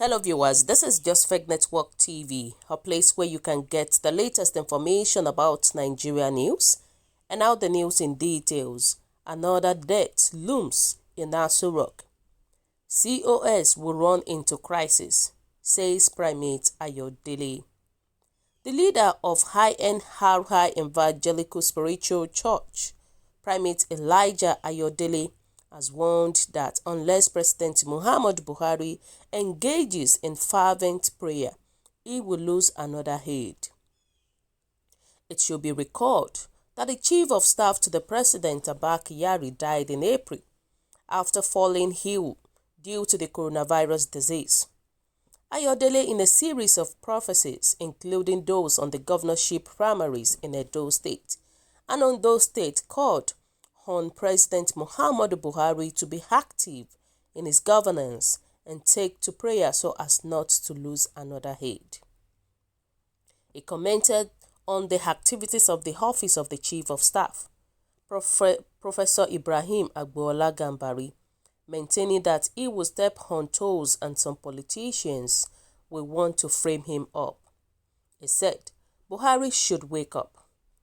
Hello viewers, this is Just Fake Network TV, a place where you can get the latest information about Nigeria news and now the news in details. Another death looms in AN0TH. COS will run into crisis, says Primate Ayodele. The leader of AN0TH Evangelical Spiritual Church, Primate Elijah Ayodele, has warned that unless President Muhammadu Buhari engages in fervent prayer, he will lose another head. It should be recalled that the Chief of Staff to the President, Buhari, died in April after falling ill due to the coronavirus disease. Ayodele, in a series of prophecies, including those on the governorship primaries in Edo State and Ondo State, called on President Muhammadu Buhari to be active in his governance and take to prayer so as not to lose another head. He commented on the activities of the Office of the Chief of Staff, Professor Ibrahim Agboola Gambari, maintaining that he will step on toes and some politicians will want to frame him up. He said, Buhari should wake up.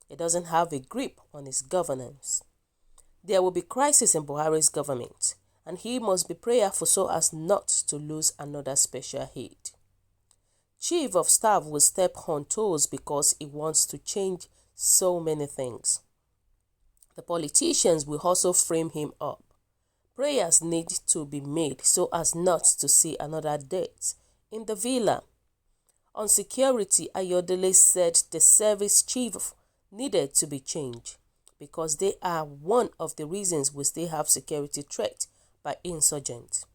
He doesn't have a grip on his governance. There will be crisis in Buhari's government, and he must be prayerful so as not to lose another special head. Chief of Staff will step on toes because he wants to change so many things. The politicians will also frame him up. Prayers need to be made so as not to see another death in the villa. On security, Ayodele said the service chief needed to be changed because they are one of the reasons we still have security threat by insurgents.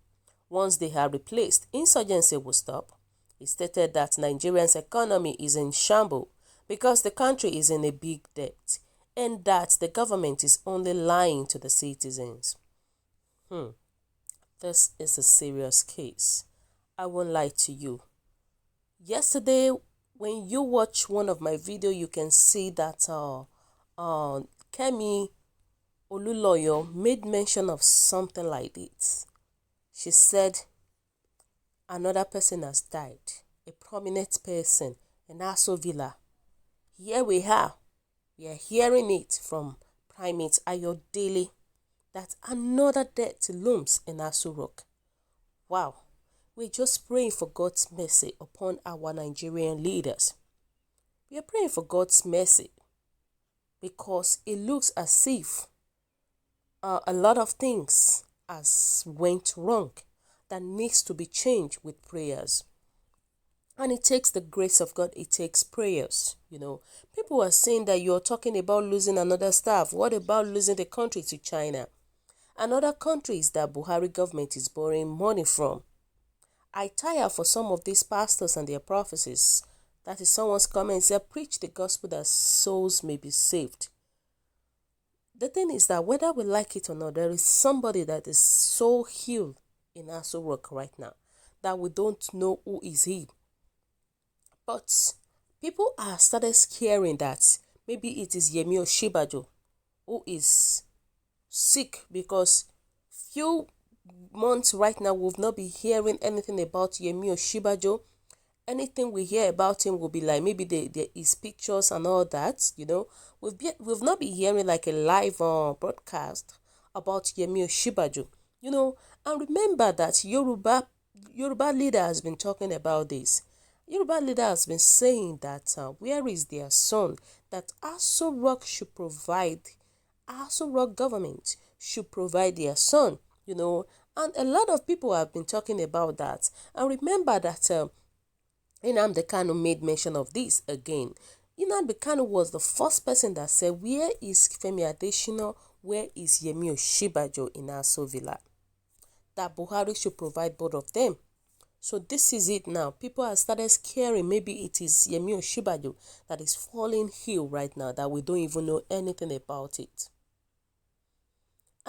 Once they are replaced, insurgency will stop. He stated that Nigeria's economy is in shambles because the country is in a big debt and that the government is only lying to the citizens. This is a serious case. I won't lie to you. Yesterday, when you watch one of my videos, you can see that Kemi Oluloyo made mention of something like this. She said another person has died, a prominent person in AS0 Villa. Here we are hearing it from Primate Ayodele that another death looms in AN0TH. Wow, we're just praying for God's mercy upon our Nigerian leaders. We are praying for God's mercy because it looks as if a lot of things has went wrong that needs to be changed with prayers. And it takes the grace of God, it takes prayers. People are saying that you're talking about losing another staff. What about losing the country to China and other countries that Buhari government is borrowing money from? I tire for some of these pastors and their prophecies. That is someone's comment. They preach the gospel that souls may be saved. The thing is that whether we like it or not, there is somebody that is so healed in AN0TH right now that we don't know who is he. But people are started scaring that maybe it is Yemi Osinbajo who is sick, because few months right now we've not been hearing anything about Yemi Osinbajo. Anything we hear about him will be like maybe his pictures and all that. We've not been hearing like a live broadcast about Yemi Osinbajo. And remember that Yoruba leader has been talking about this. Yoruba leader has been saying that where is their son? That AN0TH should provide, AN0TH government should provide their son. And a lot of people have been talking about that. And remember that Nnamdi Kanu made mention of this again. Nnamdi Kanu was the first person that said, where is Femi Adesina? Where is Yemi Osinbajo in AS0 Villa? That Buhari should provide both of them. So this is it now. People have started scaring. Maybe it is Yemi Osinbajo that is falling ill right now, that we don't even know anything about it.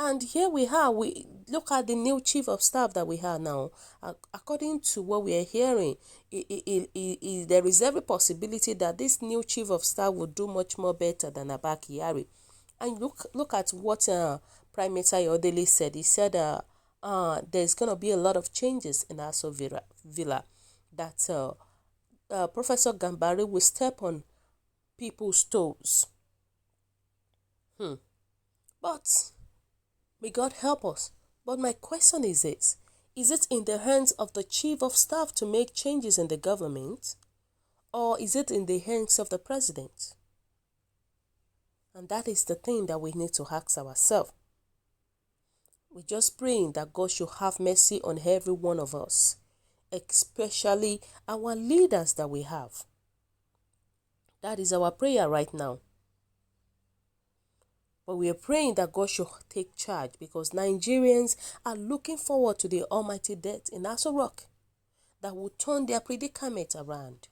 And here we are. We look at the new chief of staff that we have now. According to what we are hearing, there is every possibility that this new chief of staff will do much more better than Buhari. And look at what Primate Ayodele said. He said there's going to be a lot of changes in ASO Villa, that Professor Gambari will step on people's toes. But may God help us. But my question is this: is it in the hands of the Chief of Staff to make changes in the government, or is it in the hands of the President? And that is the thing that we need to ask ourselves. We're just praying that God should have mercy on every one of us, especially our leaders that we have. That is our prayer right now. But we are praying that God should take charge, because Nigerians are looking forward to the almighty death in AS0 that will turn their predicament around.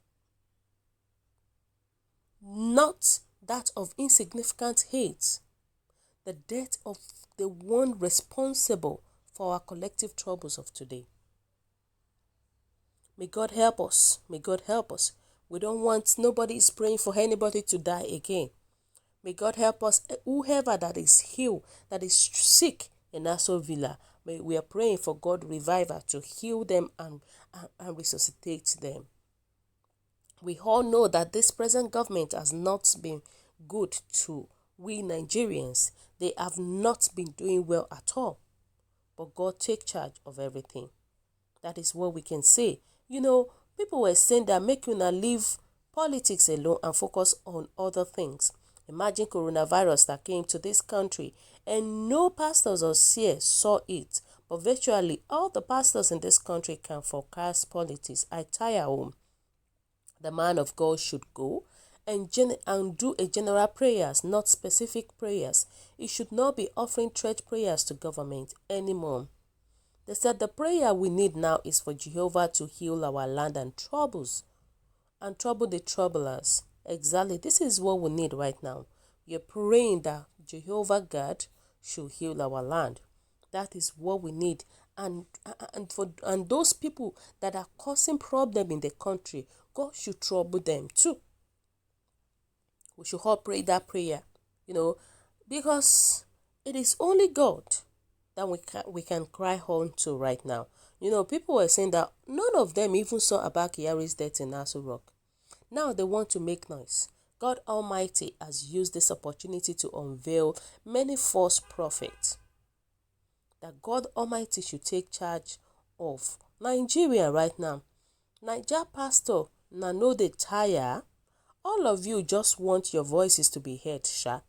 Not that of insignificant hate, the death of the one responsible for our collective troubles of today. May God help us. May God help us. We don't want, nobody is praying for anybody to die again. May God help us. Whoever that is ill, that is sick in ASO Villa, we are praying for God revival to heal them and resuscitate them. We all know that this present government has not been good to we Nigerians. They have not been doing well at all. But God take charge of everything. That is what we can say. You know, people were saying that make you not leave politics alone and focus on other things. Imagine coronavirus that came to this country and no pastors or seers saw it. But virtually all the pastors in this country can forecast politics. I tire home. The man of God should go and do a general prayers, not specific prayers. He should not be offering church prayers to government anymore. They said the prayer we need now is for Jehovah to heal our land and trouble the troublers. Exactly, this is what we need right now. We are praying that Jehovah God should heal our land. That is what we need. And those people that are causing problem in the country, God should trouble them too. We should all pray that prayer, because it is only God that we can cry on to right now. People were saying that none of them even saw Abba Kyari's death in AS0. Now they want to make noise. God Almighty has used this opportunity to unveil many false prophets. That God Almighty should take charge of Nigeria right now. Niger pastor, na no dey tire. All of you just want your voices to be heard, sha.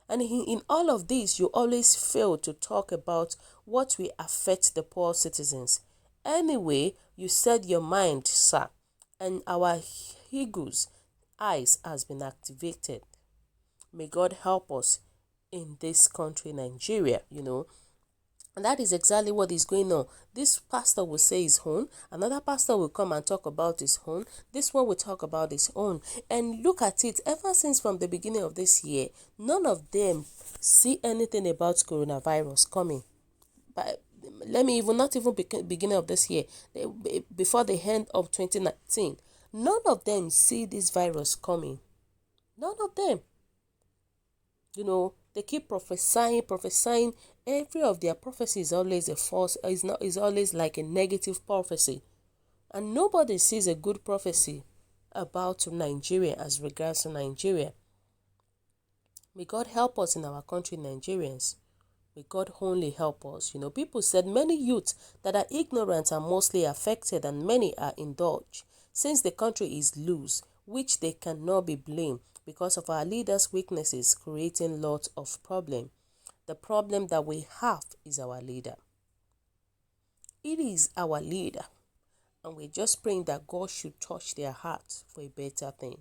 And in all of this, you always fail to talk about what will affect the poor citizens. Anyway, you said your mind, sir, and our eagle's eyes has been activated. May God help us in this country, Nigeria, And that is exactly what is going on. This pastor will say his own. Another pastor will come and talk about his own. This one will talk about his own. And look at it. Ever since from the beginning of this year, none of them see anything about coronavirus coming. But not even beginning of this year, before the end of 2019, none of them see this virus coming. None of them. They keep prophesying. Every of their prophecy is always a false, is always like a negative prophecy. And nobody sees a good prophecy about Nigeria as regards to Nigeria. May God help us in our country, Nigerians. May God only help us. People said many youths that are ignorant are mostly affected and many are indulged, since the country is loose, which they cannot be blamed because of our leaders' weaknesses creating lots of problems. The problem that we have is our leader. It is our leader. And we're just praying that God should touch their hearts for a better thing.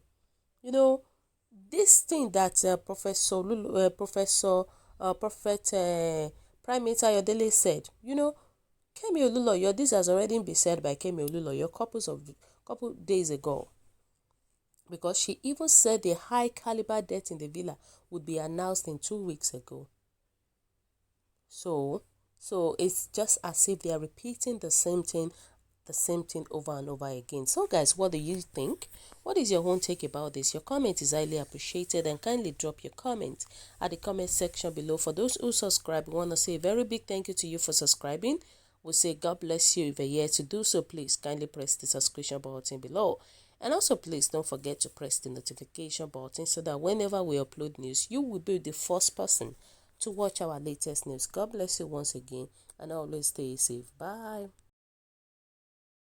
This thing that Prophet Prime Minister Ayodele said, Kemi Oluloyo, this has already been said by Kemi Oluloyo couple days ago. Because she even said the high caliber death in the villa would be announced in 2 weeks ago. So it's just as if they are repeating the same thing over and over again. So guys, what do you think? What is your own take about this? Your comment is highly appreciated, and kindly drop your comment at the comment section below. For those who subscribe, we want to say a very big thank you to you for subscribing. We say God bless you. If you're here to do so, please kindly press the subscription button below. And also, please don't forget to press the notification button so that whenever we upload news, you will be the first person to watch our latest news. God bless you once again, and always stay safe. Bye.